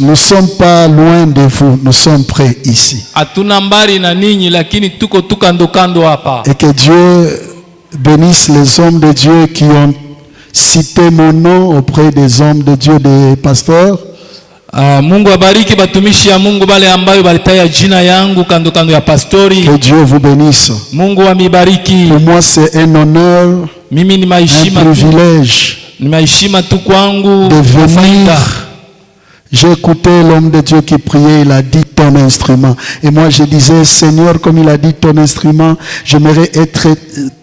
ne sommes pas loin de vous, nous sommes près ici. Et que Dieu bénisse les hommes de Dieu qui ont cité mon nom auprès des hommes de Dieu, des pasteurs. Mungu abariki batumishi ya Mungu bale ambayo balitaya jina yangu kando kando ya pastori. Que Dieu vous bénisse. Mungu amibariki. Pour moi c'est un honneur, mimi ni maheshima, un privilège ni maheshima tu kwangu de venir. J'ai écouté l'homme de Dieu qui priait, il a dit ton instrument. Et moi je disais, Seigneur, comme il a dit ton instrument, j'aimerais être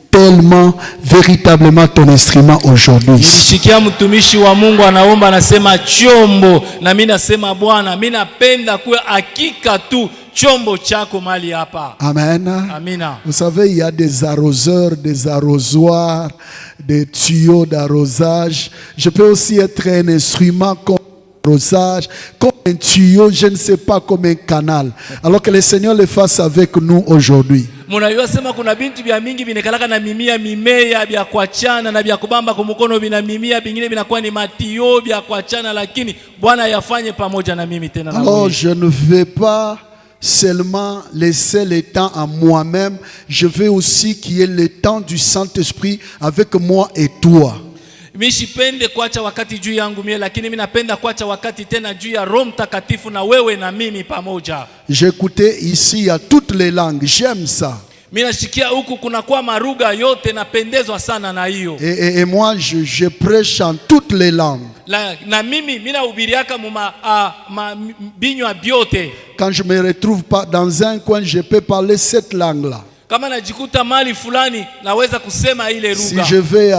tellement, véritablement ton instrument aujourd'hui. Nilishikia mtumishi wa Mungu anaomba anasema chombo, na mimi nasema Bwana, mimi napenda kuwa hakika tu chombo chako mali hapa. Amen. Amina. Vous savez, il y a des arroseurs, des arrosoirs, des tuyaux d'arrosage. Je peux aussi être un instrument comme arrosage, comme un tuyau, je ne sais pas, comme un canal. Alors que le Seigneur le fasse avec nous aujourd'hui. Munajua sema kuna bintu vya mingi vinekalaka na mimea vya kuachana na vya kubamba kwa mkono vina mimea vingine vinakuwa ni matio vya kuachana, lakini Bwana yafanye pamoja na mimi tena. Alors je ne vais pas seulement laisser le temps à moi-même, je veux aussi qu'il y ait le temps du Saint-Esprit avec moi et toi. Mimi sipende kuacha wakati juu yangu mimi, lakini mimi napenda kuacha wakati tena juu ya Roho Mtakatifu na wewe na mimi pamoja. J'écoutais ici, il y a toutes les langues, j'aime ça. Mimi nashikia huku kuna kwa maruga yote, napendezwa sana na hiyo. Et moi je prêche en toutes les langues. Na mimi nahubiriaka binywa byote. Quand je me retrouve pas dans un coin, je peux parler cette langue-là. Kama najikuta mali fulani naweza kusema ile lugha. Si je vais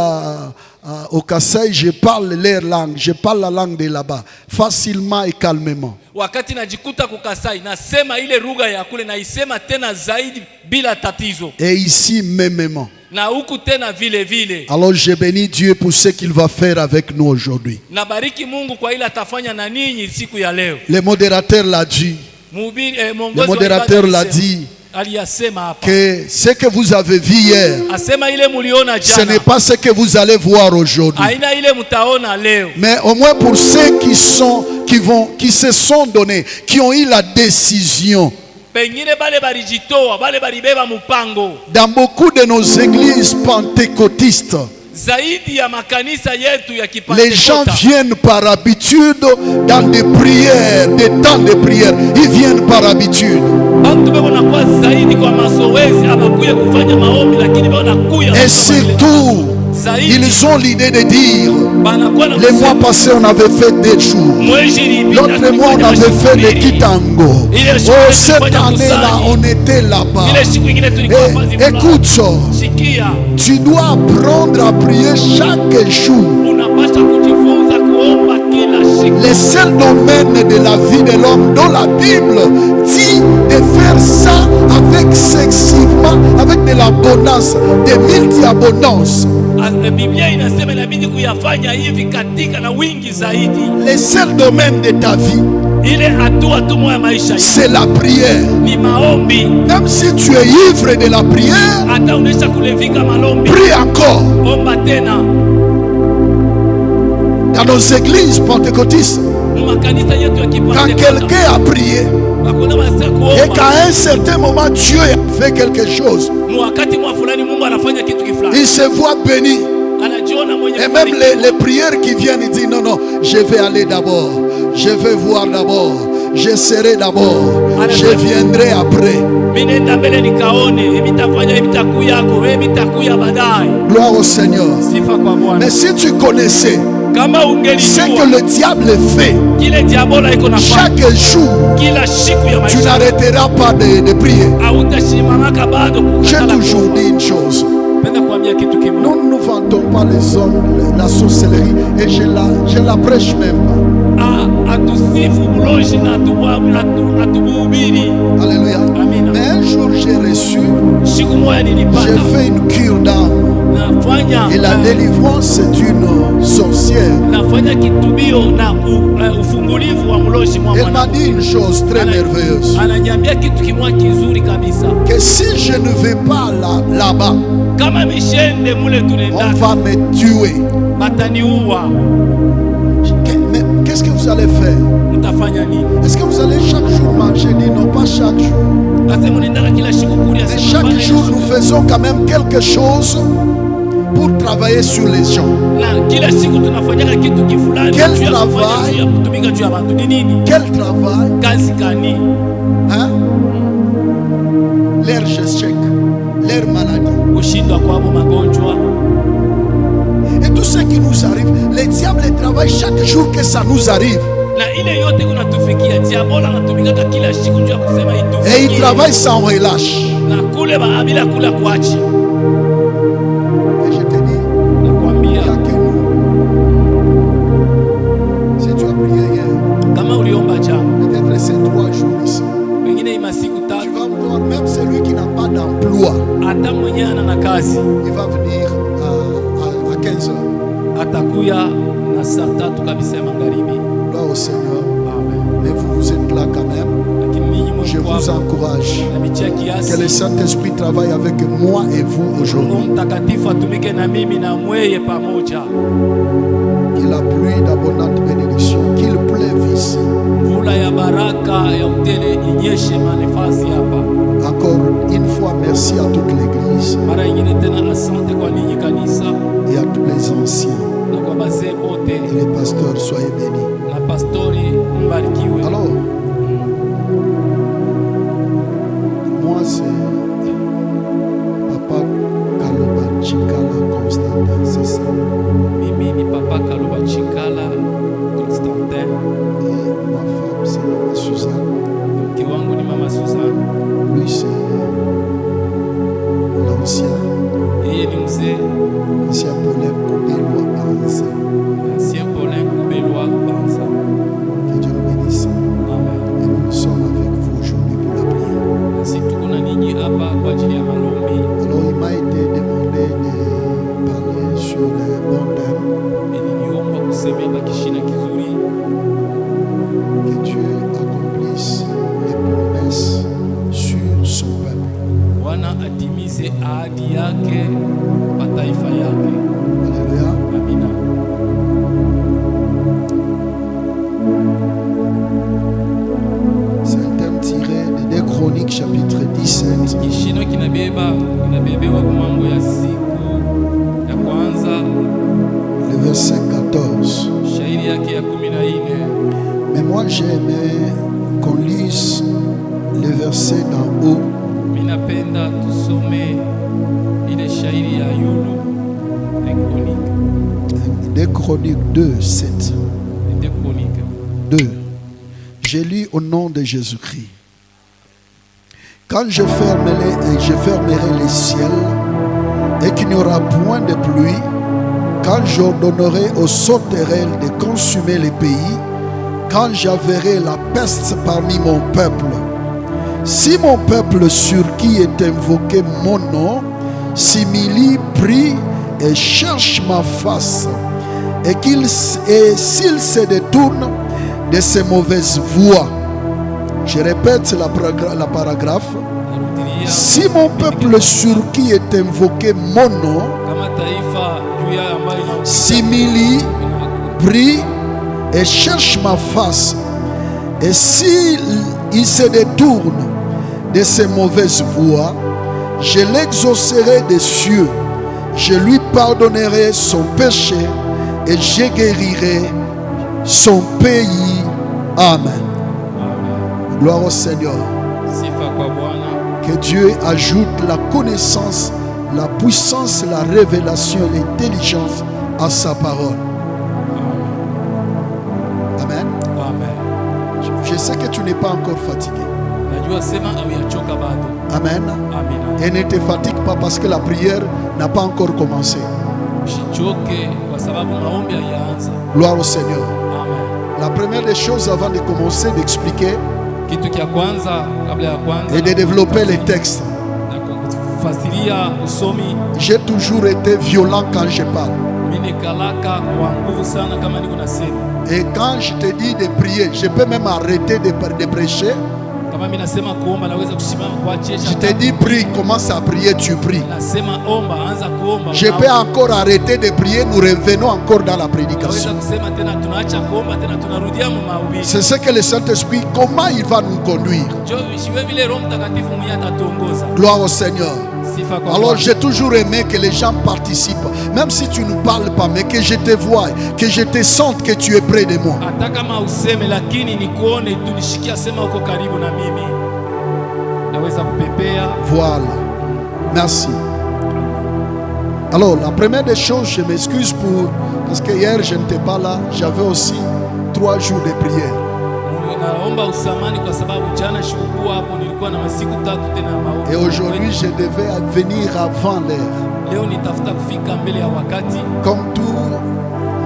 au Kasaï, je parle leur langue, je parle la langue de là-bas, facilement et calmement. Wakati najikuta ku Kasai nasema ile lugha ya kule, naisema tena zaidi bila tatizo. Et ici mêmement. Na huku tena vile vile. Alors je bénis Dieu pour ce qu'il va faire avec nous aujourd'hui. Nabariki Mungu kwa ile atafanya na ninyi siku ya leo. Le modérateur l'a dit. Le modérateur l'a dit. Que ce que vous avez vu hier, ce n'est pas ce que vous allez voir aujourd'hui. Mais au moins pour ceux qui se sont donnés, qui ont eu la décision. Dans beaucoup de nos églises pentecôtistes, les gens viennent par habitude dans des prières, des temps de prière. Ils viennent par habitude. Et surtout, ils ont l'idée de dire, le mois passé on avait fait des jours, l'autre mois on avait fait des Kitango, oh cette année-là on était là-bas. Écoute, tu dois apprendre à prier chaque jour. Le seul domaine de la vie de l'homme dont la Bible dit de faire ça avec sexivement, avec de l'abondance, de multi-abondance. Le seul domaine de ta vie, c'est la prière. Même si tu es ivre de la prière, prie encore. Dans nos églises pentecôtistes, quand quelqu'un a prié et qu'à un certain moment Dieu a fait quelque chose, il se voit béni. Et même les prières qui viennent, il dit non, je vais aller d'abord, je vais voir d'abord, je serai d'abord, je viendrai après. Gloire au Seigneur. Mais si tu connaissais ce que le diable fait chaque jour, tu n'arrêteras pas de prier. J'ai toujours dit une chose. Nous ne vantons pas les hommes, la sorcellerie, et je la prêche même. Alléluia. Mais un jour j'ai reçu, j'ai fait une cure d'âme. Et la délivrance d'une sorcière. Elle m'a dit une chose très merveilleuse. Que si je ne vais pas là-bas, on va me tuer. Mais qu'est-ce que vous allez faire? faisons quand même quelque chose pour travailler sur les gens. Quel travail? Quel travail? Hein? Leur échec, leur maladie. Et tout ce qui nous arrive, le diable travaille chaque jour que ça nous arrive. Et il travaille sans relâche. Et je te dis, il n'y a que nous. Si tu as prié hier, peut-être c'est 3 jours ici. Tu vas voir, même celui qui n'a pas d'emploi, il va venir à 15h. Gloire au Seigneur. Mais vous êtes là quand même. Je vous encourage que le Saint-Esprit travaille avec moi et vous aujourd'hui. Qu'il a plu d'abondante bénédiction, qu'il pleuve ici. Encore une fois, merci à toute l'Église et à tous les anciens. Et les pasteurs, soyez bénis. Alors, moi c'est Papa Kaloba Chikala Constantin, c'est ça. Mimi ni Papa Kaloba Chikala Constantin. Et ma femme c'est Maman Suzanne. Kiwangu ni Maman Suzanne. Lui c'est l'ancien. Yeye ni mzee. Ancien Paulin Koubelwa Banza. Ancien Paulin Koubelwa Banza. Que Dieu nous bénisse. Amen. Et nous sommes avec vous aujourd'hui pour la prière. Alors il m'a été demandé de parler sur un bon thème. Que Dieu accomplisse les promesses sur son peuple. Alléluia. Amina. C'est un thème tiré de 2 Chroniques chapitre 17. Le verset 14. Mais moi j'ai aimé qu'on lise le verset d'en haut. 2 Chroniques 2, 7. 2. J'ai lu au nom de Jésus-Christ. Quand je fermerai les ciels et qu'il n'y aura point de pluie, quand j'ordonnerai aux sauterelles de consumer les pays, quand j'enverrai la peste parmi mon peuple, si mon peuple sur qui est invoqué mon nom, s'humilie, prie et cherche ma face, et s'il se détourne de ses mauvaises voies. Je répète la paragraphe. Si mon peuple sur qui est invoqué mon nom s'humilie, prie et cherche ma face, et s'il se détourne de ses mauvaises voies, je l'exaucerai des cieux, je lui pardonnerai son péché et je guérirai son pays. Amen. Gloire au Seigneur. Que Dieu ajoute la connaissance, la puissance, la révélation et l'intelligence à sa parole. Amen. Je sais que tu n'es pas encore fatigué. Amen. Et ne te fatigue pas parce que la prière n'a pas encore commencé. Gloire au Seigneur. La première des choses avant de commencer d'expliquer et de développer les textes, j'ai toujours été violent quand je parle. Et quand je te dis de prier, je peux même arrêter de prêcher. Je te dis prie, commence à prier, tu pries. Je peux encore arrêter de prier, nous revenons encore dans la prédication. C'est ce que le Saint-Esprit, comment il va nous conduire. Gloire au Seigneur. Alors j'ai toujours aimé que les gens participent. Même si tu ne parles pas, mais que je te voie, que je te sente que tu es près de moi. Voilà. Merci. Alors la première des choses, je m'excuse parce que hier je n'étais pas là. J'avais aussi 3 jours de prière. Et aujourd'hui je devais venir avant l'heure. Comme tout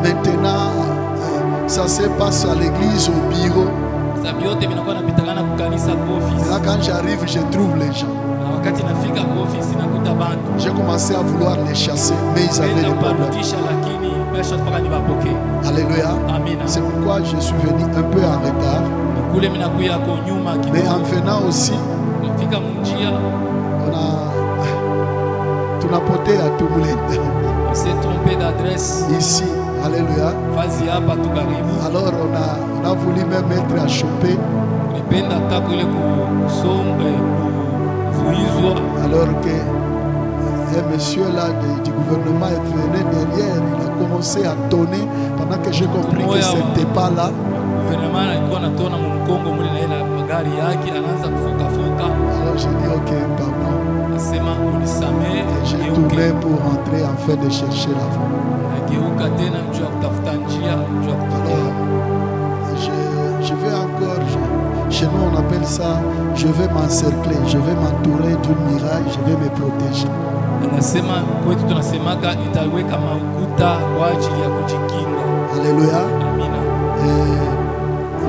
maintenant ça se passe à l'église, au bureau. Là quand j'arrive je trouve les gens. J'ai commencé à vouloir les chasser, mais ils avaient des problèmes. Alléluia. C'est pourquoi je suis venu un peu en retard. Mais en venant aussi, on a porté à tout le monde. On s'est trompé d'adresse. Ici. Alléluia. Alors on a voulu même être à choper. Alors que un monsieur là du gouvernement est venu derrière, il a commencé à tonner pendant que j'ai compris que ce n'était pas là. Alors j'ai dit ok, pardon. Et j'ai tourné pour rentrer en fait de chercher la voie. Alors je vais encore, chez nous on appelle ça, je vais m'encercler, je vais m'entourer d'une muraille, je vais me protéger. Alléluia. Et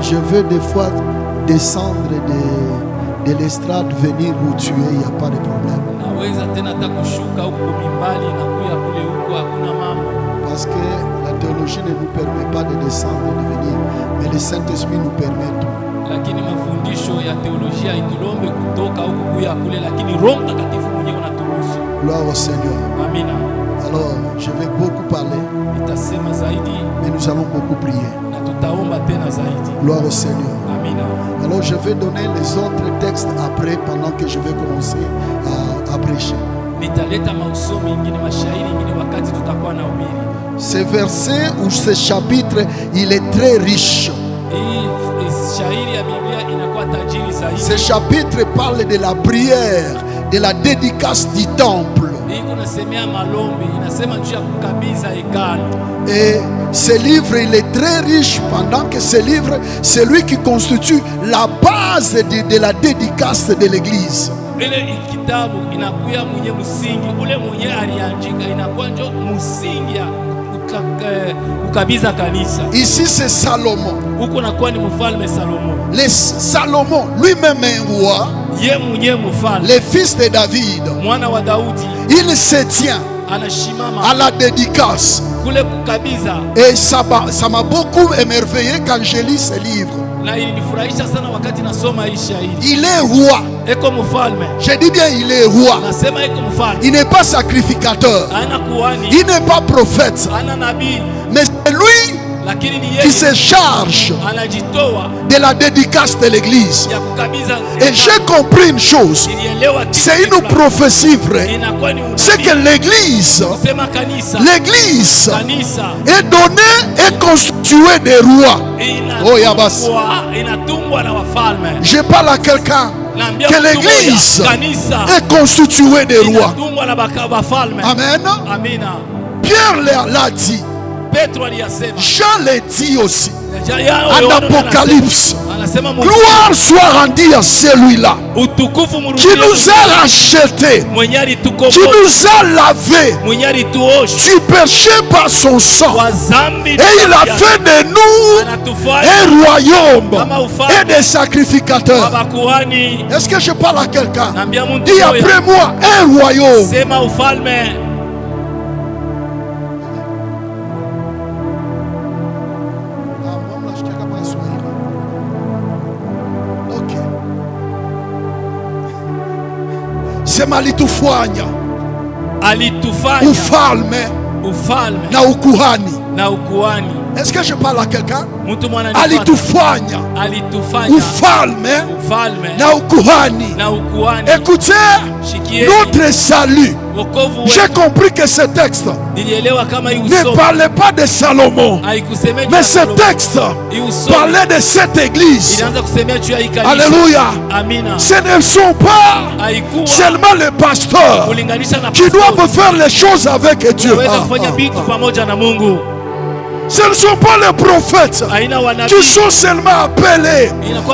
je veux des fois descendre de l'estrade, venir où tu es, il n'y a pas de problème. Parce que la théologie ne nous permet pas de descendre et de venir, mais le Saint-Esprit nous permet tout. Gloire au Seigneur. Alors, je vais beaucoup parler, mais nous allons beaucoup prier. Gloire au Seigneur. Alors, je vais donner les autres textes après, pendant que je vais commencer à prêcher. Ce verset ou ce chapitre, il est très riche. Ce chapitre parle de la prière, de la dédicace du temple. Et ce livre, il est très riche, pendant que ce livre, c'est lui qui constitue la base de la dédicace de l'église. Ici c'est Salomon. Salomon lui-même est un roi, le fils de David. Il se tient à la dédicace. Et ça m'a beaucoup émerveillé quand je lis ce livre. Il est roi. Je dis bien il est roi. Il n'est pas sacrificateur. Il n'est pas prophète. Mais c'est lui qui se charge de la dédicace de l'église. Et j'ai compris une chose. C'est une prophétie vraie. C'est que l'église est donnée et constituée des rois. Oh Yabas. Je parle à quelqu'un que l'église est constituée des rois. Amen. Pierre l'a dit. Jean l'a dit aussi. En Apocalypse. Gloire soit rendue à celui-là qui nous a rachetés, qui nous a lavés du péché par son sang, et il a fait de nous un royaume et des sacrificateurs. Est-ce que je parle à quelqu'un? Dis après moi, un royaume. Sema alitufanya ufalme na ukuhani. Est-ce que je parle à quelqu'un? Alitufanya ufalme na ukuhani. Écoutez, notre salut. J'ai compris que ce texte ne parlait pas de Salomon, mais ce texte parlait de cette église. Alléluia. Ce ne sont pas seulement les pasteurs qui doivent faire les choses avec Dieu. Ce ne sont pas les prophètes qui sont seulement appelés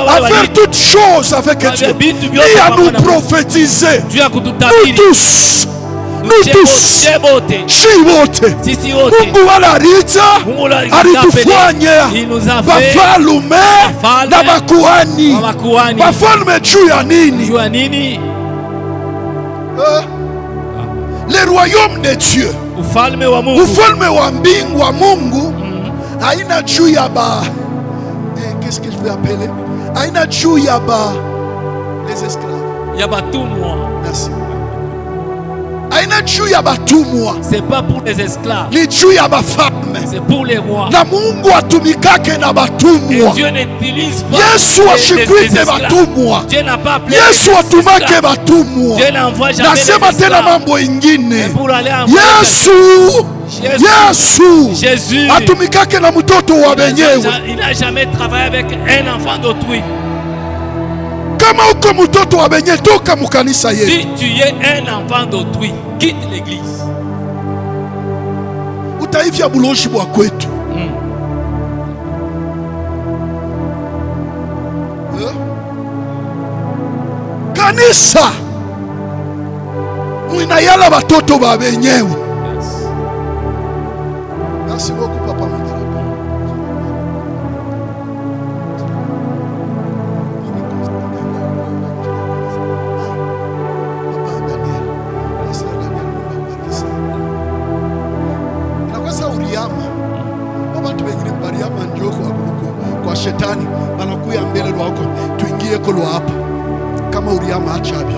à faire toutes choses avec Dieu et à nous prophétiser. Nous tous. Shiwote Mungu alitufanya bafalume na makuhani. Bafalume juu ya nini? Le royaume de Dieu, ufalme wa mbingu wa Mungu haina juu ya qu'est-ce que je vais appeler, haina juu ya les esclaves, ya batumwa. Merci. Haina juu ya batumwa. C'est pas pour les esclaves. Ni juu ya bafalme. C'est pour les rois. Na Mungu atumikake na batumwa. Dieu n'utilise pas. Yesu ashikwite batumwa. Dieu n'a pas appelé. Yesu atumake batumwa. Dieu n'envoie jamais. Nasema tena mambo ingine. Jésus atumikake na mtoto wa benyewe. Il n'a jamais travaillé avec un enfant d'autrui. Kama uko mtoto wa benye, toka mukanisa yetu. Si tu es un enfant d'autrui, quitte l'église. Utaivya buloshi bwa kwetu. Kanisa mwinayala batoto ba benyewe. Merci beaucoup papa Mandela. Kwa shetani banakuya mbele lwako, tuingie kolo hapa kama Uriama. Achabi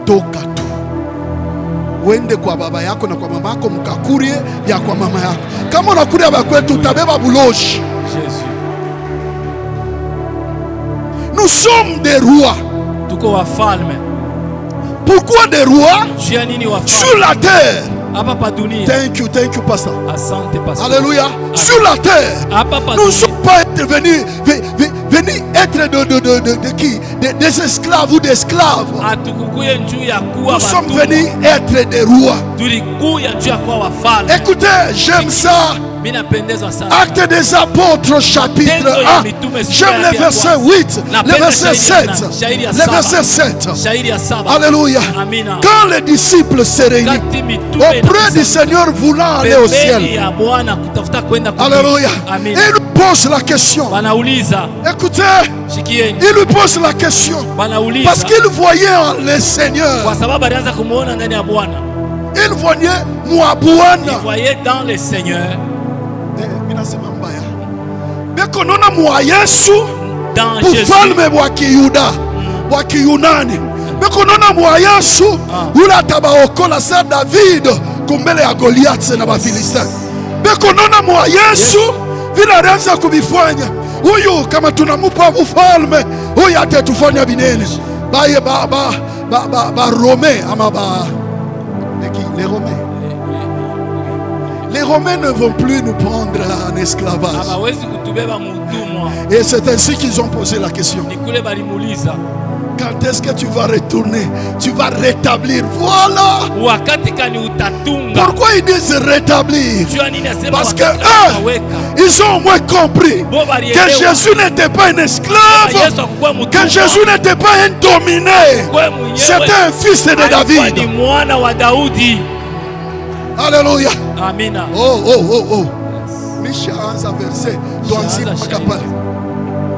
toka tu wende kwa baba yako na kwa mama yako, mkakurie ya kwa mama yako. Kama unakuria bakwetu utabeba buloshi. Jésus, nous sommes des rois. tuko wafalme. Pourquoi des rois sur la terre? Thank you, pasteur. Asante, pasteur. Alléluia. Sur la terre, nous ne sommes pas venus être de qui? Des esclaves ou d'esclaves. Nous sommes venus être des rois. Écoutez, j'aime ça. Actes des apôtres chapitre 1. J'aime le verset 8, le verset 7. Le verset 7. Alléluia. Quand les disciples se réunissent auprès du Seigneur voulant aller au ciel. Alléluia. Et il lui pose la question. Écoutez, il lui pose la question. Parce qu'il voyait en le Seigneur. Il voyait Mouabouana. Il voyait dans le Seigneur. Bekonona mwa Yesu bufalme bwa Kiyuda bwa Kiyunani. Bekonona mwa Yesu ula tabaokola sa David kumbele ya Goliath na Bafilistini. Bekonona mwa Yesu vile alianza kubifanya. Huyu kama tunamupa ufalme, huyu atatufanya binene. Baye ba Romain ama les Romains. Les Romains ne vont plus nous prendre en esclavage. Et c'est ainsi qu'ils ont posé la question. Quand est-ce que tu vas retourner? Tu vas rétablir. Voilà. Pourquoi ils disent rétablir? Parce que eux, ils ont au moins compris que Jésus n'était pas un esclave, que Jésus n'était pas un dominé. C'était un fils de David. Alléluia. Amina. Oh.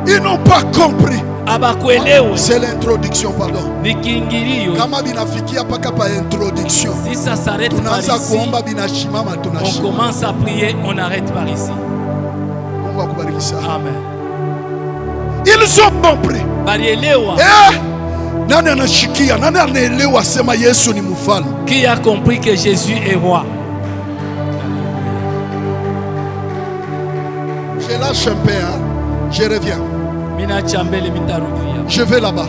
Ils n'ont pas compris. C'est l'introduction, pardon. Kama binafikia paka pa introduction. Si ça s'arrête par ici, on commence à prier, on arrête par ici. Amen. Ils ont compris. Nani anashikia? Nani anaelewa sema Yesu ni mfalme? Qui a compris que Jésus est roi? Je lâche un peu, hein. Je reviens. Je vais là-bas.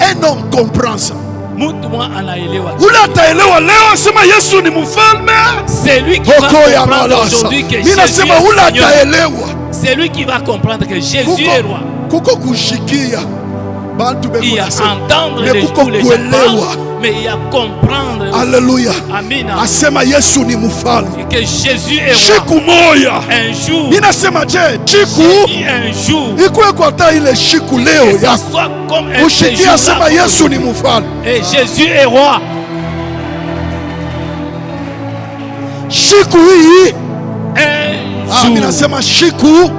Un homme comprend ça. C'est lui qui va comprendre aujourd'hui que Jésus est Seigneur. C'est lui qui va comprendre que Jésus est roi. Il y a entendre les gens parlent, mais il y a comprendre. Alléluia. Amina. Asema Yesu ni mfalme. Que Jésus est roi. Un jour. Ninasema je, chiku. Un jour. Iko kwa ta ile shiku leo ya. Soit comme un Ushiki asema Yesu ni mfalme. Et Jésus est roi. Shiku hii. Un jour. Ninasema shiku.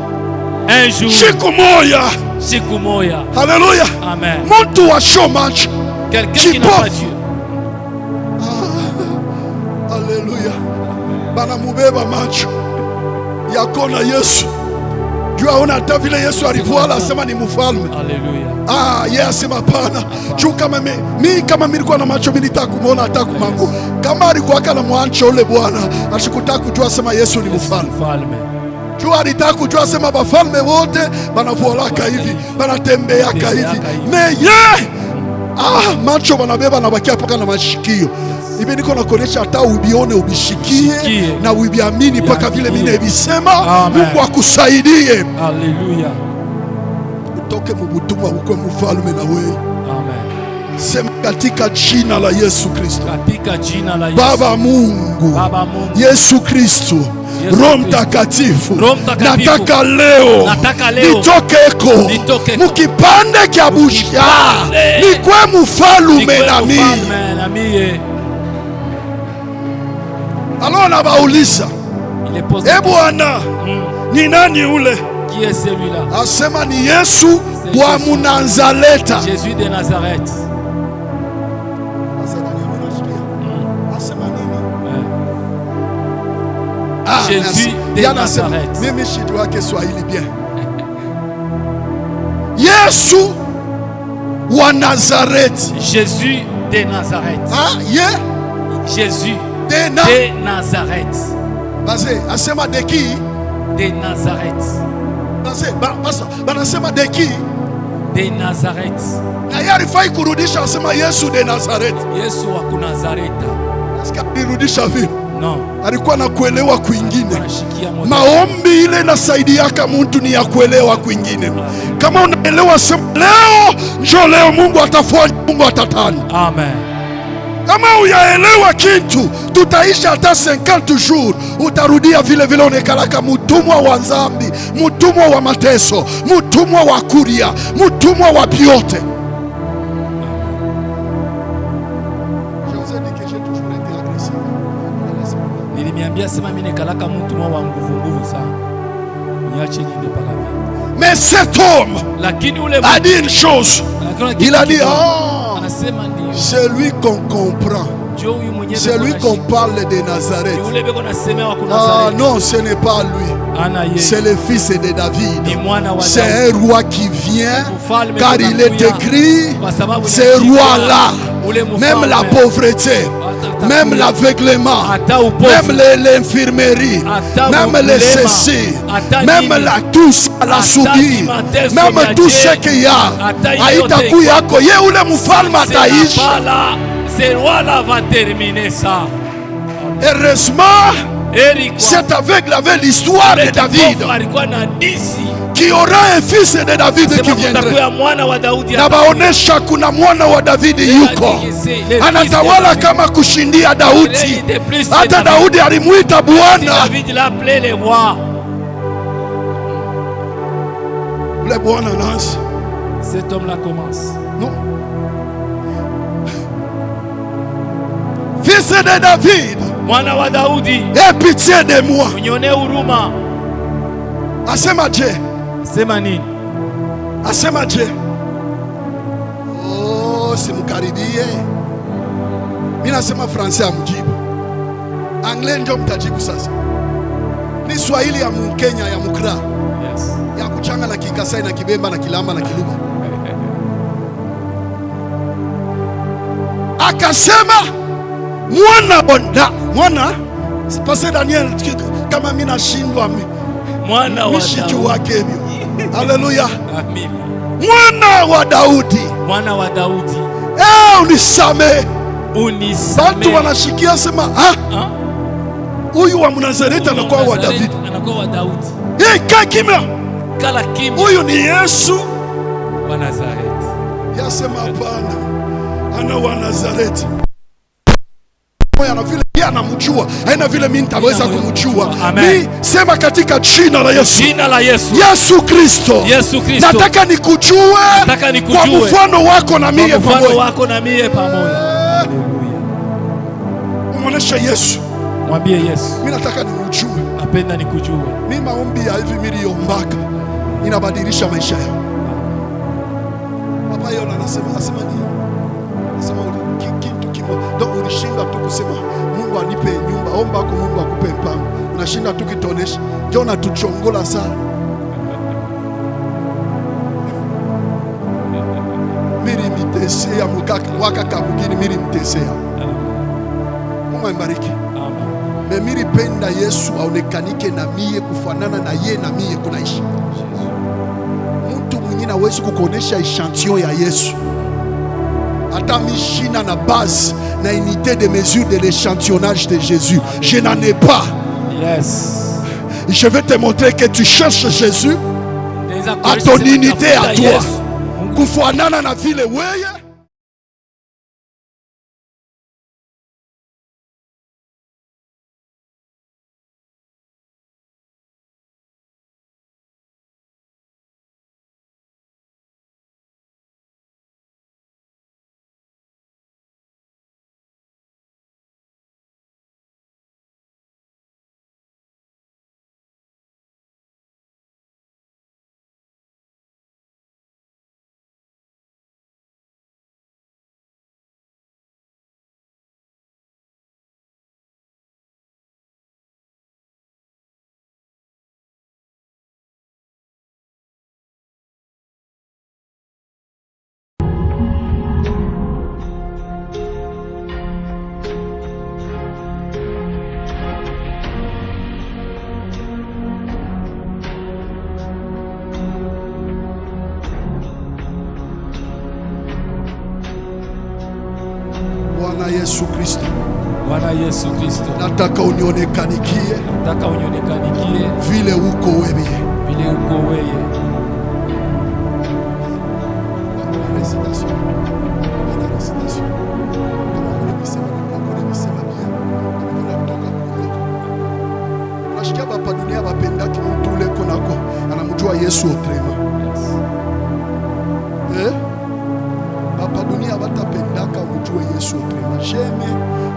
Un jour. Shiku moya. Siku moya. Alléluia. Amen. Mtu wa chômage. Quelqu'un qui n'a pas Dieu. Alléluia. Bana mubeba macho yakona Yesu. Jua ona hata vile Yesu alivuala asema ni mfalme. Alléluia. Yeye asema pana. Juu kama mimi kama nilikuwa na macho mimi nitakumwona hata kumangu. Kama alikuwa kana mwancho ule bwana ashikutaka kujua asema Yesu ni mfalme. Jua alitaka kujua sema bafalme wote banavuolaka hivi, banatembeaka hivi. Meye macho banabeba na bakia paka na mashikio. Hivi niko nakuonyesha hata ubione ubishikie na ubiamini paka vile mimi nebisema. Mungu akusaidie. Haleluya. Utoke mubutumwa uko mfalme na wewe. Amen. Sema katika jina la Yesu Kristo. Katika jina la Yesu. Baba Mungu. Yesu Kristo. Roho Mtakatifu, nataka leo nitokeko mukipande kya busha nikwe mfalume nami. Alors nabauliza, Bwana ni nani ule? Asema ni Yesu wa Munazareta. Jésus de Nazareth. Jésus de Nazareth. Mimi shidwa ke Swahili bien. Yesu wa Nazareth. Jésus de Nazareth. Jésus de Nazareth. Base asema de qui? De Nazareth. Base banasema de qui? De Nazareth. Na yarifai kurudisha asema Yesu de Nazareth. Yesu wa kunazareta. Asikirudisha vile. No. Alikuwa na kuelewa kwingine. Maombi ile nasaidiaka mtu ni ya kuelewa kwingine. Kama unaelewa sema leo, njoo leo Mungu atafanya, Mungu atatenda. Amen. Kama uyaelewa kitu, tutaishi hata 50 jours, utarudia vile vile unekalaka mtumwa wa dhambi, mtumwa wa mateso, mtumwa wa kuria, mtumwa wa vyote. Nilimiambia sema mimi nekalaka mtu mwa nguvu sana. Niache niende paka vile. Mais cet homme a dit une chose. Il a dit celui qu'on comprend, celui qu'on parle de Nazareth. Non, ce n'est pas lui. C'est le fils de David. C'est un roi qui vient, car il est écrit, ce roi-là, même la pauvreté, même l'aveuglement, même l'infirmerie, même les ceci, même tout ça, la soudure, même tout ce qu'il y a, aitaku yako ye ule mfalme ataishi. Ce roi-là va terminer ça. Heureusement, cet aveugle avait l'histoire de David, qui aura un fils de David qui viendrait. Na baonesha kuna mwana wa David yuko anatawala kama kushindia Daudi. Hata Daudi alimuita Bwana. Le Bwana anaanza. Cet homme-là commence. Non. Fils de David, mwana wa Daudi, aie pitié de moi. Unione huruma. Asema je? Sema nini? Asema je? Oh, simkaribie. Mimi nasema Fransai amjibu. Anglais ndio mtajibu sasa. Ni Swahili ya Mkenya ya Mukra. Yes. Ya kuchanga na Kikasai na Kibemba na Kilamba na Kiluba. Akasema mwana Pastor Daniel kama mimi nashindwa mwana wa Daudi. Haleluya. Amen. Mwana wa Daudi. Mwana wa Daudi. Unisamehe. Watu wanashikia sema huyu wa Mnazareti anakuwa wa Daudi. Anakuwa wa Daudi. Kaa kimya. Kala kimya. Huyu ni Yesu wa Nazareti. Yasema hapana. Ana wa Nazareti. Ana vile yeye anamjua, haina vile mimi nitaweza kumjua. Mimi sema katika jina la Yesu. Jina la Yesu. Yesu Kristo. Yesu Kristo. Nataka nikujue. Kwa mfano wako na mimi pamoja. Kwa mfano wako na mimi pamoja. Haleluya. Umuoneshe Yesu. Mwambie Yesu. Mimi nataka nimjue. Napenda nikujue. Mimi maombi ya hivi niliombaka inabadilisha maisha yangu. Baba yeye anasema nini? Anasema kitu kimoja. Ndio ulishinda tu kusema Mungu anipe nyumba, omba kwa Mungu akupe mpango. Unashinda tu kitonesha. Ndio unatuchongola sana. Miri mitesea wakaka mgini miri mtesea. Mungu ambariki. Amen. Mimi penda Yesu aonekanike na mie, kufanana na ye na mie kunaishi. Mtu mwingine hawezi kukuonesha échantillon ya Yesu. Hata mishina na base na unité de mesure de l'échantillonnage de Jésus. Je n'en ai pas. Yes. Je vais te montrer que tu cherches Jésus à ton unité à toi. Kufanana na vile weye. Bwana Yesu Kristo. Bwana Yesu Kristo. Nataka unionekanikie. Nataka unionekanikie vile uko wewe. Vile uko wewe. Nasikia hapa dunia bapendaki mtu ule konako anamjua Yesu otrema. Papa dunia batapendaka mjue Yesu otrema. Jeme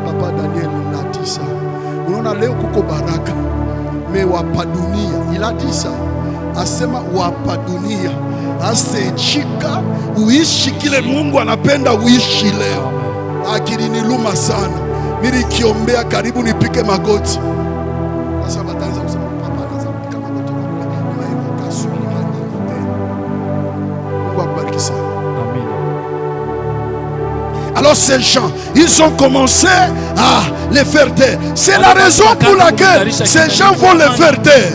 Papa Daniel natisa. Unaona leo kuko baraka. Me wapa dunia ilatisa. Asema wapa dunia asechika uishi kile Mungu anapenda uishi leo. Akiliniluma sana. Mimi kiombea karibu nipike magoti. Sasa bataanza kusema papa anaanza kupika magoti na kule. Ni invocation ni maneno. Mungu akubariki sana. Amen. Alors ces gens, ils ont commencé à les faire taire. C'est la raison pour laquelle ces gens vont les faire taire.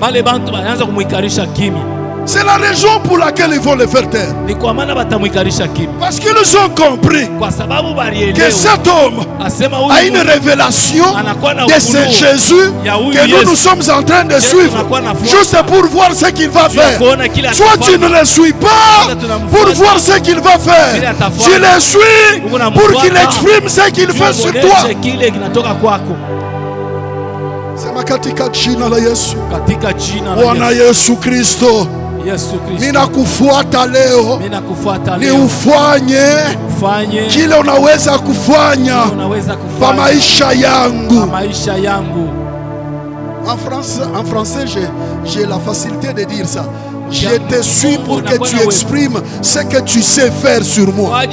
C'est la raison pour laquelle ils vont les faire taire. Parce qu'ils ont compris que cet homme a une révélation de ce Jésus que nous sommes en train de suivre, juste pour voir ce qu'il va faire. Soit tu ne le suis pas pour voir ce qu'il va faire. Tu le suis pour qu'il exprime ce qu'il fait sur toi. Sema katika jina la Yesu. Katika jina la Bwana Yesu Kristo. Ninakufuata leo. Ni ufanye kile unaweza kufanya kwa maisha yangu. En français, j'ai la facilité de dire ça. Je te suis pour que tu exprimes ce que tu sais faire sur moi.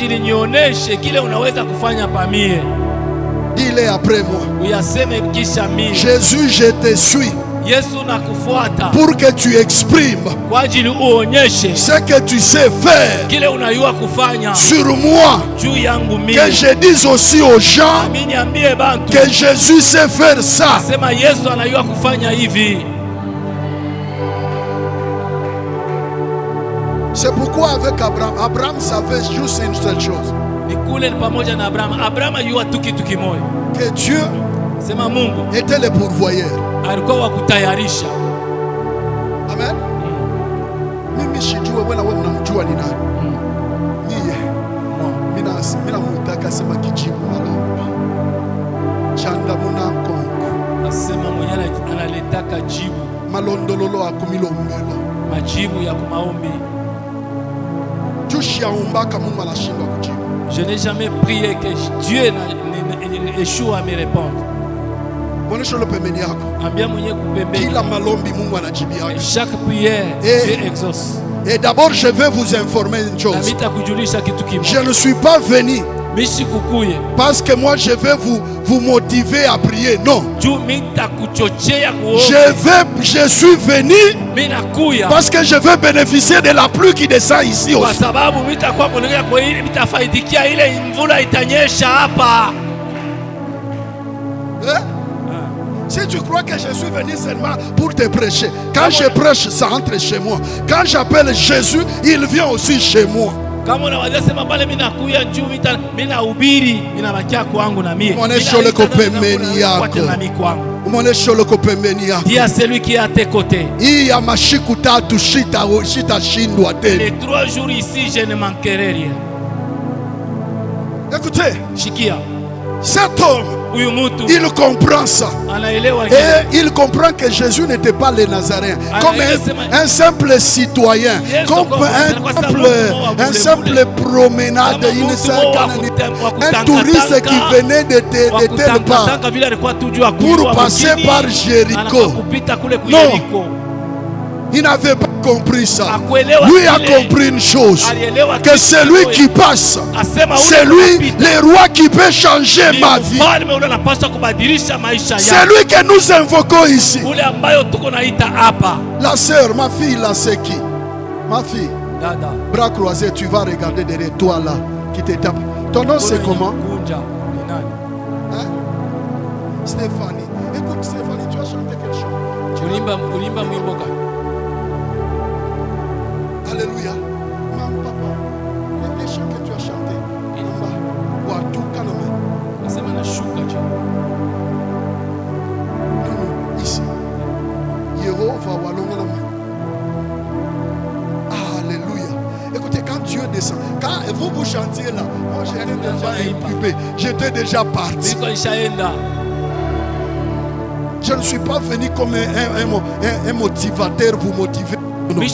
Dis-le après moi. Uyaseme kisha mimi. Jésus, je te suis. pour que tu exprimes ce que tu sais faire sur moi, que je dise aussi aux gens que Jésus sait faire ça. C'est pourquoi avec Abraham savait juste une seule chose, que Dieu était le pourvoyeur. Amen. Mimi shijue wena wewe mnamjua ni nani? Niye. Mina mutaka sema kijibu malombi. Chanda munankongo. Asema mwenye analetaka jibu. Malondololo akumilombelo. Majibu ya kumaombi. Tushia umbaka Mungu anashindwa kujibu. Je n'ai jamais prié que Dieu échoue à me répondre. Chaque prière, Dieu exauce. Et d'abord, je vais vous informer une chose. Je ne suis pas venu parce que moi je vais vous motiver à prier. Non. Je suis venu parce que je veux bénéficier de la pluie qui descend ici aussi. Si tu crois que je suis venu seulement pour te prêcher, quand je prêche, ça entre chez moi. Quand j'appelle Jésus, il vient aussi chez moi. Dis à celui qui est à tes côtés. Les 3 jours ici, je ne manquerai rien. Écoutez, Shikia. Cet homme, il comprend ça. Et il comprend que Jésus n'était pas le Nazaréen. Comme un simple citoyen, comme un simple promenade, un touriste qui venait de telle part pour passer par Jéricho. Non, il n'avait pas compris ça. Lui a compris une chose, que celui qui passe, c'est lui, le roi qui peut changer ma vie. C'est lui que nous invoquons ici. La sœur, ma fille là, c'est qui? Ma fille, bras croisés, tu vas regarder derrière toi là, qui te tape. Ton nom c'est comment? Hein? Stéphanie. Écoute Stéphanie, tu as chanté quelque chose. Alléluia. Maman, papa, les chants que tu as chantés, non, ici. Alléluia. Écoutez, quand Dieu descend, quand vous chantiez là, moi j'étais déjà occupé, j'étais déjà parti. Je ne suis pas venu comme un motivateur vous motiver. Non. Je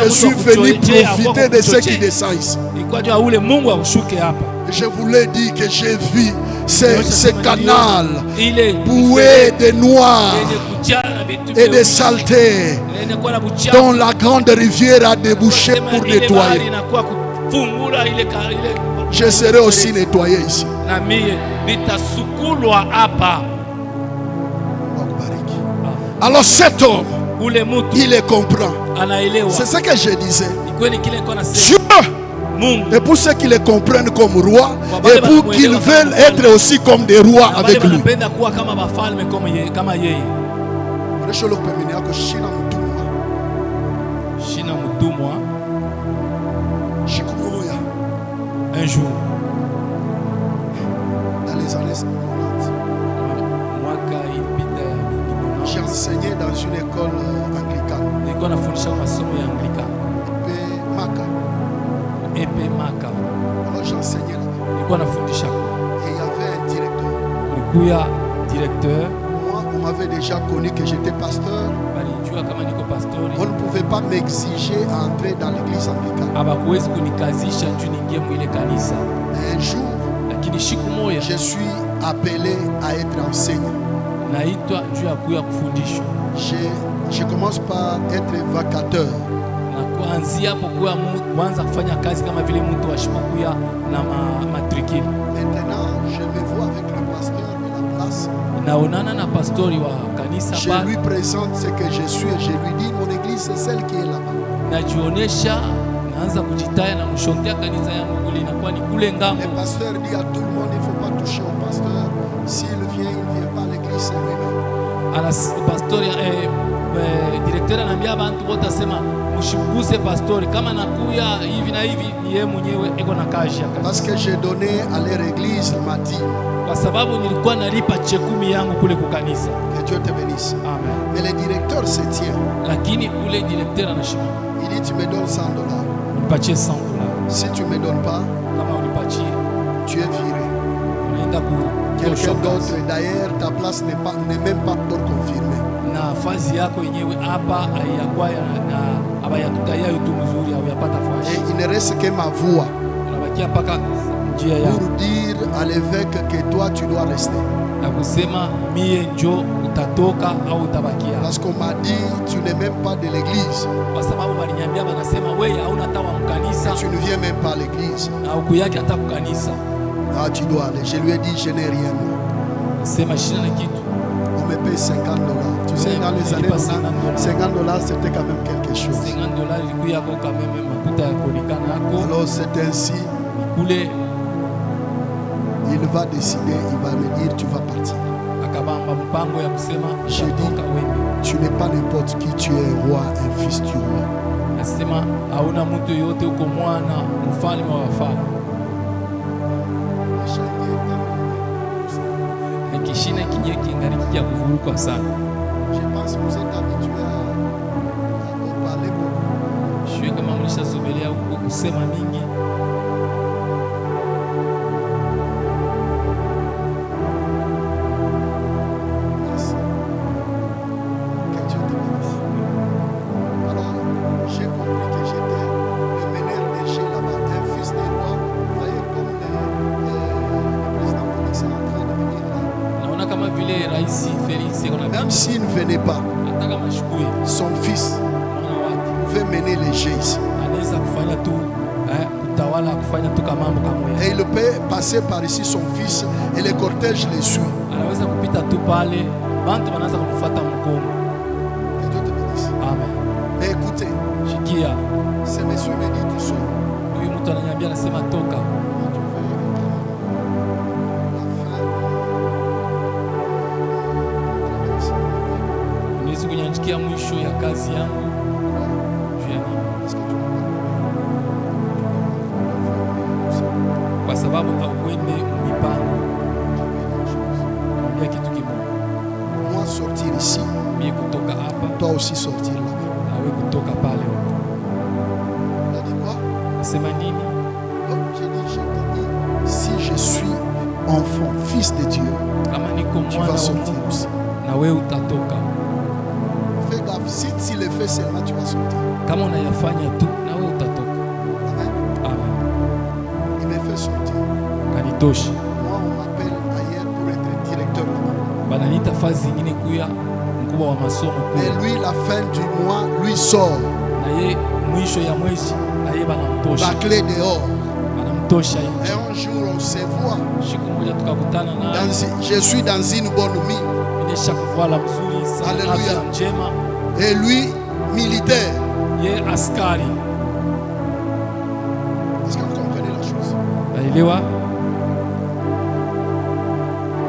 suis venu profiter de ce qui descend ici. Je vous l'ai dit que j'ai vu ce canal boué de noir et de saleté dont la grande rivière a débouché pour nettoyer. Je serai aussi nettoyé ici. Alors cet homme, il les comprend. C'est ce que je disais. Dieu, et pour ceux qui les comprennent comme roi, et pour qu'ils veulent être aussi comme des rois avec lui. Un jour, dans les années 90, j'ai enseigné dans une école anglicane. Alors j'enseignais là-bas. Et il y avait un directeur. Moi, on m'avait déjà connu que j'étais pasteur. On ne pouvait pas m'exiger à entrer dans l'église anglicane. Un jour, je suis appelé à être enseignant. Je commence par être vacateur. Maintenant, je me vois avec le pasteur de la place. Je lui présente ce que je suis et je lui dis mon église c'est celle qui est là-bas. Le pasteur dit à tout le monde il ne faut pas toucher au pasteur. S'il vient, il ne vient pas à l'église, c'est lui-même. Directeur anambia abantu wote asema mshiguse pastori kama nakuya hivi na hivi ni yeye mwenyewe iko na kazi yake. Parce que j'ai donné à leur église m'a dit. Kwa sababu nilikuwa nalipa chekumi yangu kule kukanisa. Que Dieu te bénisse. Amen. Mais le directeur se tient. Lakini ule directeur anashimama. Il dit tu me donnes $100. Unipatie $100. Si tu me donnes pas, kama unipatie, tu es viré. Unaenda ku quelqu'un d'autre d'ailleurs ta place n'est même pas encore confirmée. Na fazi yako yenyewe hapa hayakuwa na abayakutaya yote mzuri au yapata fazi. Et il ne reste que ma voix. Unabakia paka njia yako. Pour dire à l'évêque que toi tu dois rester. Na kusema mie njo utatoka au utabakia. Parce qu'on m'a dit tu n'es même pas de l'église. Kwa sababu waliniambia wanasema wewe hauna tawa mkanisa. Tu ne viens même pas à l'église. Na ukuyake hata kukanisa. Ah tu dois aller. Je lui ai dit je n'ai rien. Sema shina na kitu. On me paye $50. Tu sais, dans les années $50 c'était quand même quelque chose. $50 ilikuwa quand même makuta ya kuonekana yako. Alors c'est ainsi. Kule il va décider, il va me dire tu vas partir. Akabamba mpango ya kusema j'ai dit tu n'es pas n'importe qui, tu es un roi, un fils du roi. Nasema hauna mtu yote uko mwana mfalme wa wafalme. Kishina kinyeki ngarikia kuvuruka sana. Je pense que vous êtes habitué à parler beaucoup. Je suis kama mlishazoelea kusema mingi. Merci. Que Dieu te bénisse. Alors, j'ai compris que j'étais le meneur des jeux là-bas, un fils de roi. Vous voyez comme le président Félix est en train de venir là. Même s'il ne venait pas, son fils veut mener les jeux ici. Et il peut passer par ici son fils et le cortège les suit. Que Dieu te bénisse. Amen. Mais écoutez, ce monsieur me dit tout seul. Kunyanjikia mwisho ya kazi yangu. Kwa sababu hauende mipango. Mwambia kitu kimoja. Moi sortir ici. Mimi kutoka hapa. Toi aussi sortir là-bas. Na wewe kutoka pale. Tu as dit quoi? Sema nini? Donc j'ai dit, je te dis, si je suis enfant, fils de Dieu, tu vas sortir aussi. Na wewe utatoka. Fais gaffe, si tu le fais seulement, tu vas sortir. Kama unayafanya tu, na wewe utatoka. Amen. Amen. Il me fait sortir. Kanitoshi. Moi, on m'appelle ailleurs pour être directeur là-bas. Bananita fazi nyingine kuya mkubwa wa masomo kule. Mais lui, la fin du mois, lui sort. Na yeye mwisho ya mwezi, na yeye banamtosha. Bâclé dehors. Banamtosha hivi. Et un jour, on se voit. Siku moja tukakutana naye. Je suis dans une bonne mine. Alléluia. Et lui, militaire. Est-ce que vous comprenez la chose?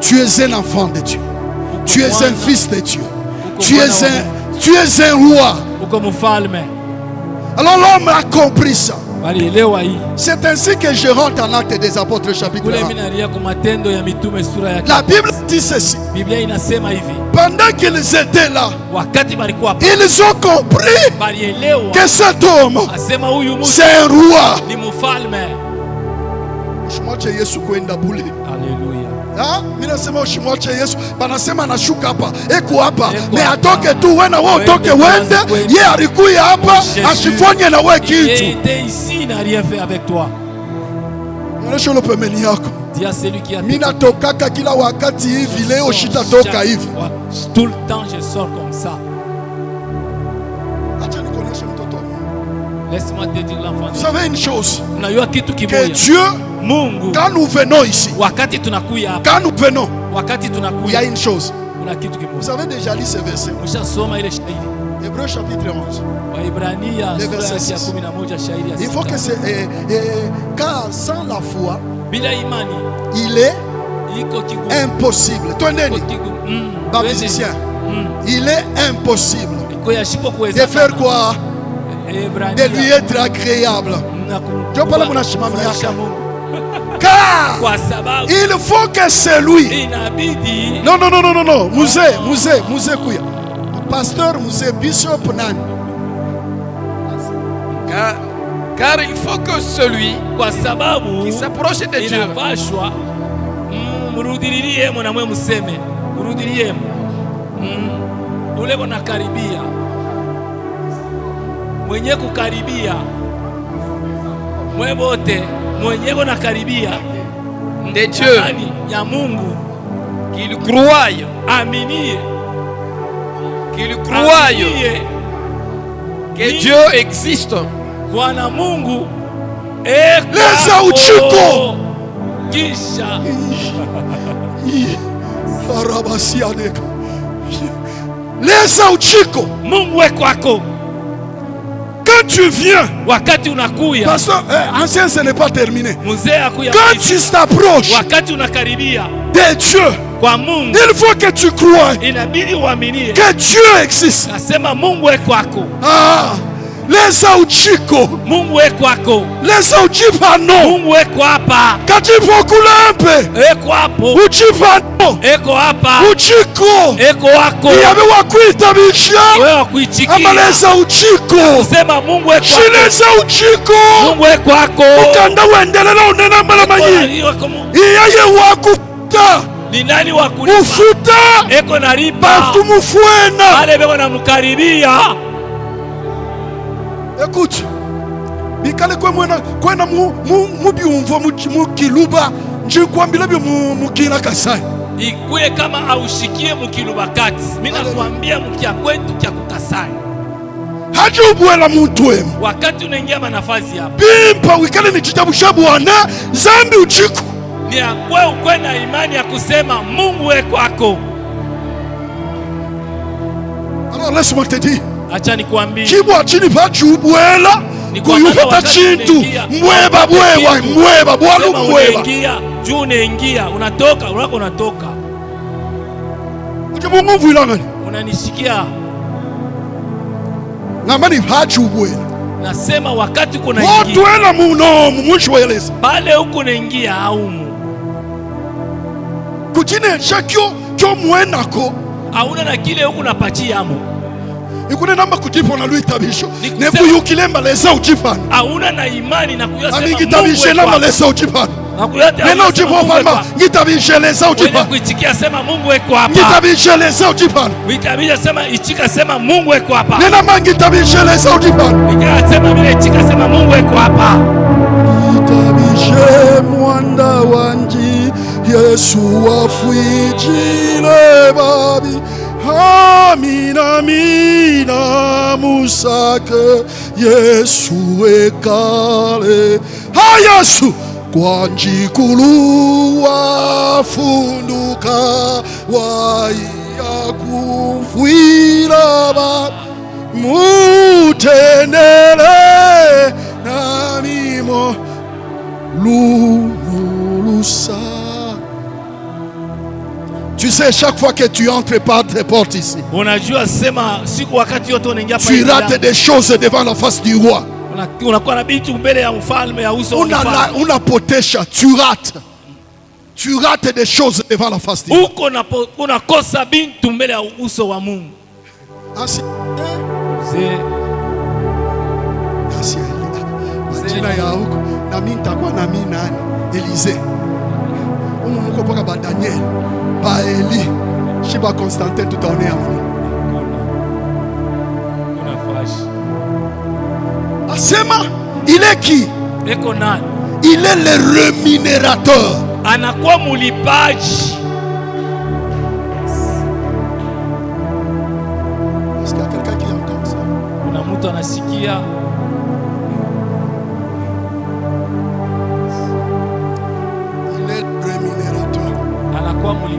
Tu es un enfant de Dieu. Tu es un fils de Dieu. Tu es un roi. Alors l'homme a compris ça. C'est ainsi que je rentre en Actes des Apôtres chapitre 1. La Bible dit ceci. Pendant qu'ils étaient là, ils ont compris que cet homme, c'est un roi. Alléluia. Mina sema ushimwache Yesu banasema anashuka hapa eko hapa me atoke tu wewe na wewe utoke wende yeye alikuja hapa asifanye na wewe kitu. Mwanisho lo pembeni yako. Mina tokaka kila wakati hivi leo shitatoka hivi. Tout le temps je sors comme ça. Acha nikuoneshe mtoto. Laisse-moi te dire l'enfant. Vous savez une chose, que Dieu, quand nous venons ici, quand nous venons, il y a une chose. Vous avez déjà lu ce verset. Hébreux chapitre 11. Le verset 6. Il faut que c'est... car sans la foi, il est impossible. Tenez-nous, musicien. Il est impossible de faire quoi? De lui être agréable. Car il faut que c'est lui. Non. Musée Kouya. Pasteur Musée Bishop Nan. Car il faut que celui qui s'approche de Dieu ule unakaribia mwenye kukaribia mwebote mwenye unakaribia de Dieu ya Mungu qu'il croie aminie que Dieu existe. Bwana Mungu leza uchiko kisha arabasiadeka leza uchiko Mungu kwako. Quand tu viens, wakati unakuya, pasteur, ancien, ce n'est pas terminé. Mzee akuya, quand tu t'approches wakati unakaribia de Dieu, kwa Mungu, il faut que tu crois inabidi uaminie que Dieu existe. Nasema Mungu kwako. Leza uchiko Mungu kwako. Leza uchipano Mungu hapa. Katipo kulampe eko hapo. Uchipano eko hapa. Uchiko eko wako. Yabe wakuitabisha wewe wakuichikia. Ama leza uchiko sema Mungu kwako. Shileza uchiko Mungu kwako. Ukanda uendelela unena mbala manyi iyaye wakuta ni nani wakulipa? Ufuta eko naripa. Bakumufuena wale beko namkaribia. Écoute, bikale kwa mwana kwena mubiumvo mukiluba njikwambile byo mukina Kasai. Ikuye kama aushikie mukiluba kati. Mimi nakwambia mkia kwetu kya kukasai. Haji ubwela muntu wenu. Wakati unaingia manafasi hapa. Bimpa wikale ni kitabu cha Bwana zambi uchiko. Ni akwe ukwe na imani ya kusema Mungu kwako. Alors laisse-moi te dire. Acha nikwambie. Kibwa chini pachu ubwela kuyupata chintu mweba bwalu mweba. Juu unaingia, unatoka. Uje Mungu vilangani. Unanishikia. Ngambani pachu ubwela. Nasema wakati uko unaingia. Watu wena muno mumushweleza. Pale huko unaingia haumu. Kujine shakyo kyo mwenako. Hauna na kile huko unapachia amu. Ikune namba kujipo na lui tabisho nebu yukilemba leza uchifana hauna na imani na kuyasema Mungu ngitabishe lamba leza uchifana nena uchipo pamba ngitabishe leza uchifana kuitikia sema Mungu hapa ngitabishe leza uchifana ngitabishe sema ichika sema Mungu hapa nena mangi tabishe leza uchifana ngitasema vile ichika sema Mungu hapa ngitabishe mwanda wanji Yesu wafuijile babi Amina musake Yesu ekale Yesu kwa njikulu wafunduka waiya kufuira ba mutenele namimo lumulusa. Tu sais, chaque fois que tu entres par tes portes ici, tu rates des choses devant la face du roi. Unapotesha, tu rates. Tu rates des choses devant la face du roi. Élisée. Daniel, pas Eli, Shiba Constantin tout en est Asema, il est qui? Il est le rémunérateur. Anakuwa mulipaji. Est-ce qu'il y a quelqu'un qui entend ça? Kuna mtu anasikia.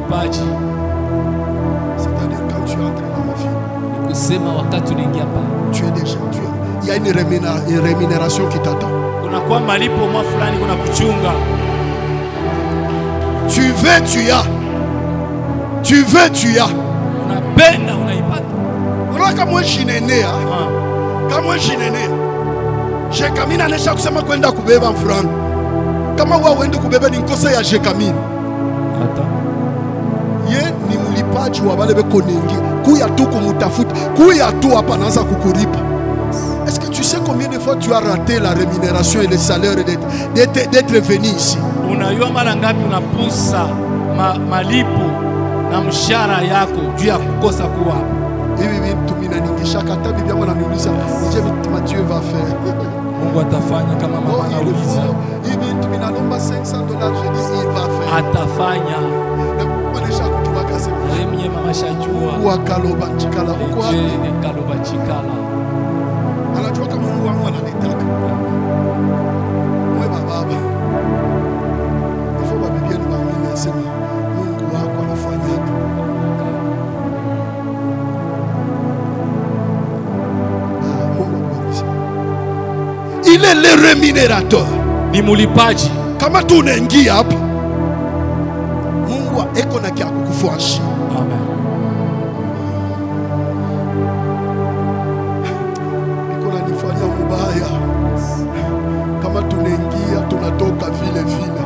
vipaji. C'est-à-dire quand tu entres dans ma vie, Kusema wakati unaingia hapa, tu es déjà, il y a une rémunération qui t'attend. Kuna kwa malipo mwa fulani kuna kuchunga. Tu veux, tu as. Tu veux, tu as. Unapenda unaipata. Unaona kama shinene kama shinene. Shekamina anesha kusema kwenda kubeba mfranga. Kama wewe uende kubeba ni nkosa ya Shekamina. Hata ye ni mlipaji wa wale beko ningi. Kuya tu kumutafuta. Kuya tu hapa anaanza kukulipa. Est-ce que tu sais combien de fois tu as raté la rémunération et le salaire d'être venu ici? Unajua mara ngapi unapusa malipo na mshahara yako juu ya kukosa kuwa hapa? Hivi vitu minaningisha hata bibi yangu ananiuliza, "Je Mathieu va faire?" Mungu atafanya kama mama anauliza. Hivi vitu minalomba $500, je dis il va faire. Atafanya. Na kuonesha kutuwa kazi. Yeye mwenyewe mama shajua. Kwa kaloba chikala huko hapo. Ni kaloba chikala. Anajua kama Mungu wangu ananitaka. Wewe baba. Ifo bibi yangu mimi nasema Mungu wako anafanya. Il est le rémunérateur. Ni mulipaji. Kama tunaingia hapa, Mungu eko na kia kukufuashi. Amen. Iko na nifanya mbaya. Kama tunaingia tunatoka vile vile.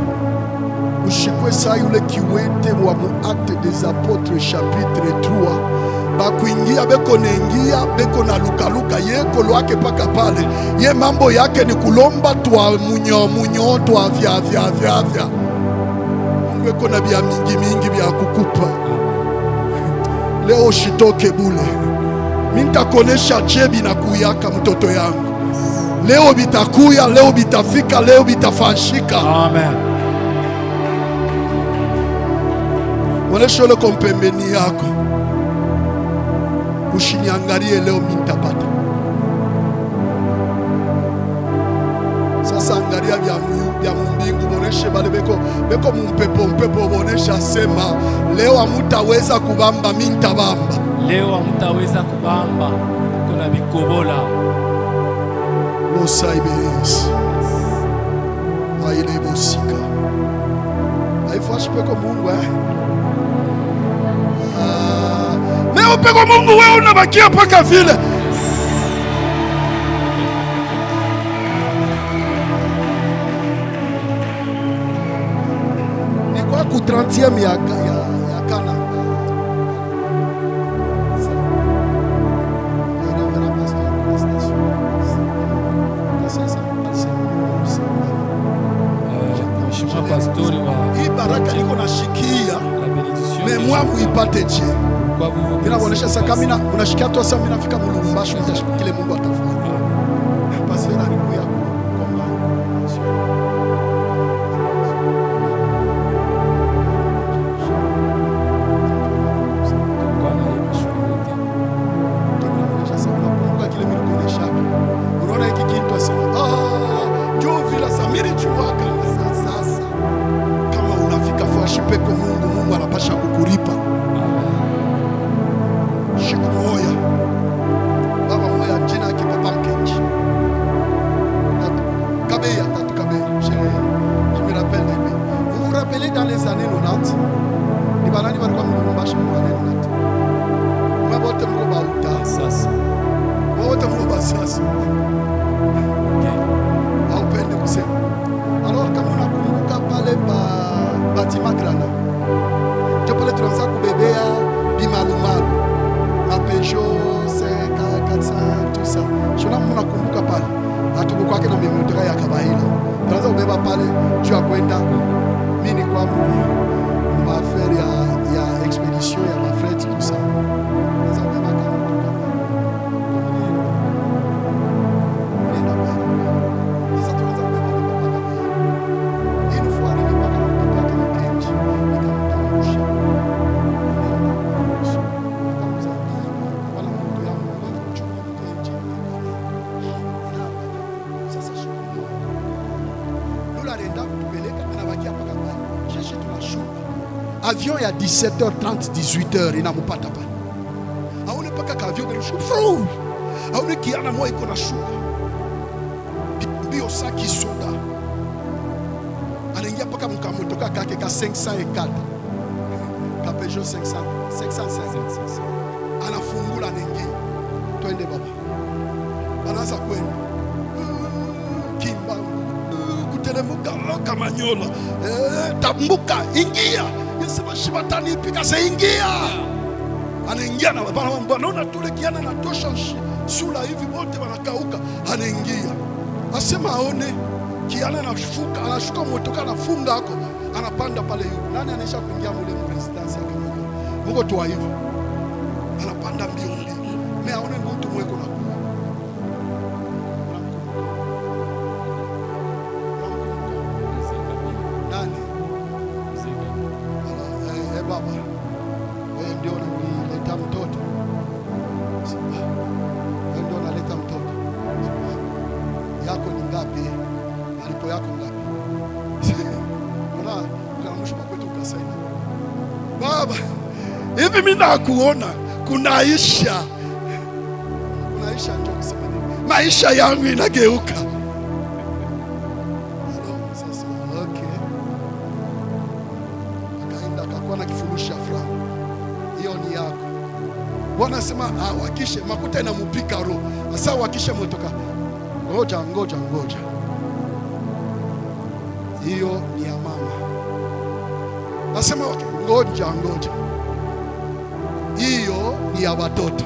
Ushikwe saa yule kiwete wa Actes des Apôtres chapitre 3. Bakuingia beko naingia beko na lukaluka yeko lwake paka pale. Ye mambo yake ni kulomba twa munyo twa vya. Mungu eko na bia mingi bia kukupa. Leo shitoke bule. Mimi nitakonesha jebi na kuyaka mtoto yangu. Leo bitakuya, leo bitafika, leo bitafashika. Amen. Onesha ile kompembeni yako. Ushiniangalie leo mimi nitapata. Sasa angalia vya mbingu boneshe bale beko mpepo bonesha sema leo hamutaweza kubamba mimi nitabamba. Leo hamutaweza kubamba. Kuna bikobola. Mosaibes. Aile bosika. Haifashi peko Mungu Leo peko Mungu wewe unabakia paka vile. Ni kwa ku 30e ya Kana. Pastori wa hii baraka niko nashikia. Mais moi muipate je. Bila kuonesha sasa mimi unashikia tu sasa mimi nafika Mulumbashi nitashikia kile Mungu atafanya. Basi na niku yako kama unaona hiki kitu asema juu vile Samiri chuaka sasa kama unafika fashi peko Mungu anapasha kukulipa. Shiku moya baba moya jina yake Papa Mkenji Kabeya tatu Kabeya. Je me rappelle vous vous rappelez dans les années 90 ni banani walikuwa Mulumbashi kwa années 90 mabote mko bauta sasa wote mko basasa haupende kusema. Alors kama unakumbuka pale Batima Grana ndio pale tunaanza kubebea bimalumalu Peugeot 400 tout ça. Je nakumbuka pale. Hatuko kwake na mimotoka ya kabaila. Tunaanza kubeba pale juu ya kwenda. Mimi ni kwa affaire ya expedition ya mafret tout ça. Tunaanza kubeba kama anabakia mpaka pale. Jeshi avion ya 17h30 18h inamupata pale. Aone paka ka avion kinashuka. Aone kiana moyo iko na shuka. Bio saki soda. Anaingia paka mkamotoka kake ka 504. Ka Peugeot 505. Anafungula nengi. Twende baba. Anaanza kwenda. Kimba. Kutelemuka kama nyola. Tambuka ingia. Yesema shibatani pika se ingia. Anaingia na bwana tule kiana na tosha sula hivi wote wanakauka. Anaingia. Asema aone kiana anashuka motoka anafunga hako. Anapanda pale yule. Nani anaisha kuingia mule presidence yake mmoja. Mungu tu hivyo. Anapanda mbio. Mimi aone mtu mweko na nani? Baba. Wewe ndio unaleta mtoto. Wewe ndio unaleta mtoto. Yako ni ngapi? Malipo yako ngapi? Unaamsha kwetu ukasaini. Baba, hivi mimi nakuona kunaisha. Kunaisha ndio kusema nini? Maisha yangu inageuka. Sasa okay. Akaenda akakuwa na kifurushi cha franc. Hiyo ni yako. Bwana anasema wakishe makuta inamupika roho. Sasa wakishe motoka. Ngoja. Hiyo ni ya mama. Nasema ngoja. Hiyo ni ya watoto.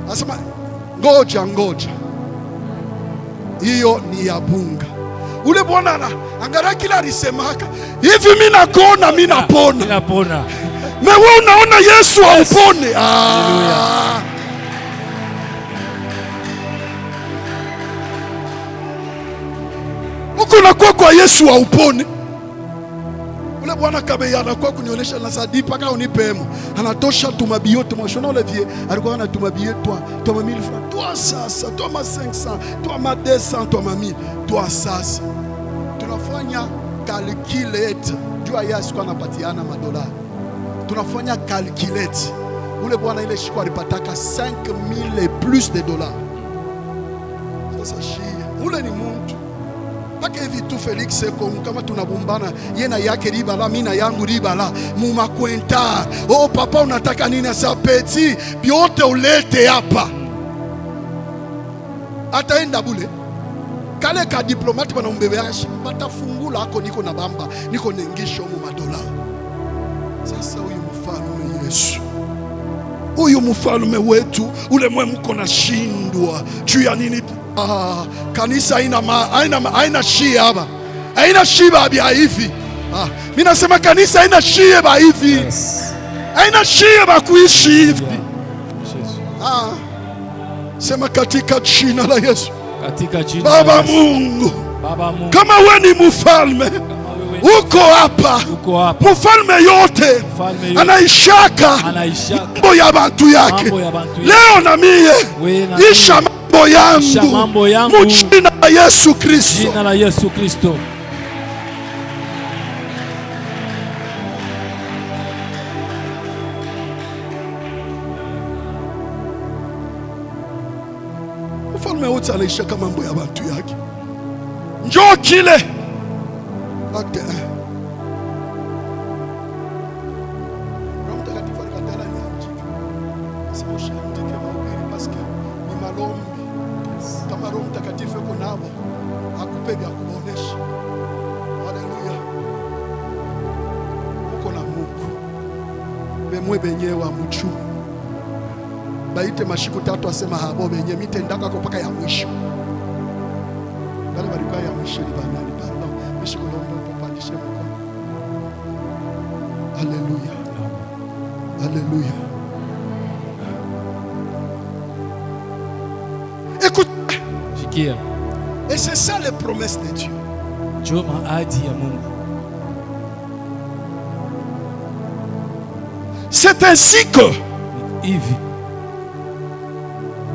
Nasema ngoja. Hiyo ni ya bunga. Ule bwana angalia kila alisemaka. Hivi mimi nakuona mimi napona. Wewe unaona Yesu haupone. Unakuwa kwa Yesu haupone. Ule bwana kabe anakuwa kunionyesha na sadi paka unipemo. Anatosha tumabiote mwashona ule vie alikuwa na tumabiote toi 1000 francs. Toi sasa, toi ma 500, toi ma 200, toi ma 1000. Toi sasa. Tunafanya calculate. Jua Yesu kwa anapatiana madolari. Tunafanya calculate. Ule bwana ile shiko alipataka 5000 et plus de dollars. Sasa shia. Ule ni mtu. Paka hivi tu Felix kama tunabumbana yena yake riba la mimi na yangu riba la muma kwenta. Oh papa unataka nini asa peti biote ulete hapa. Ataenda bule. Kale ka diplomati bana umbebeashi batafungula ako niko na bamba niko nengisho mu madola. Sasa huyu mfalme Yesu. Huyu mfalme wetu ule mwe mko na shindwa juu ya nini? Kanisa haina shie hapa. Haina shiba bia hivi. Mimi nasema kanisa haina shie ba hivi. Haina shie ba kuishi hivi. Sema katika jina la Yesu. Katika jina Baba Mungu. Kama wewe ni mfalme uko hapa. Mfalme yote anaishaka mambo ya bantu yake. Leo na mie isha mambo yangu mjina la Yesu Kristo. Jina la Yesu Kristo. Mfalme wote anaishaka mambo ya bantu yake. Njoo kile kama Roho Mtakatifu yuko nao akupega kuonesha. Haleluya. Uko na Mungu. Bemwe benyewe amuchu. Baite mashiku tatu asema habo benye mitendaka kwa paka ya mwisho. Bale balikuwa ya mwisho ni banani pardon. Mishiko lombo popandishe mkono. Haleluya. Haleluya. Écoute. Et c'est ça les promesses de Dieu. C'est ainsi que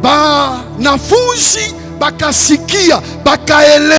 banafunzi bakasikia bakaele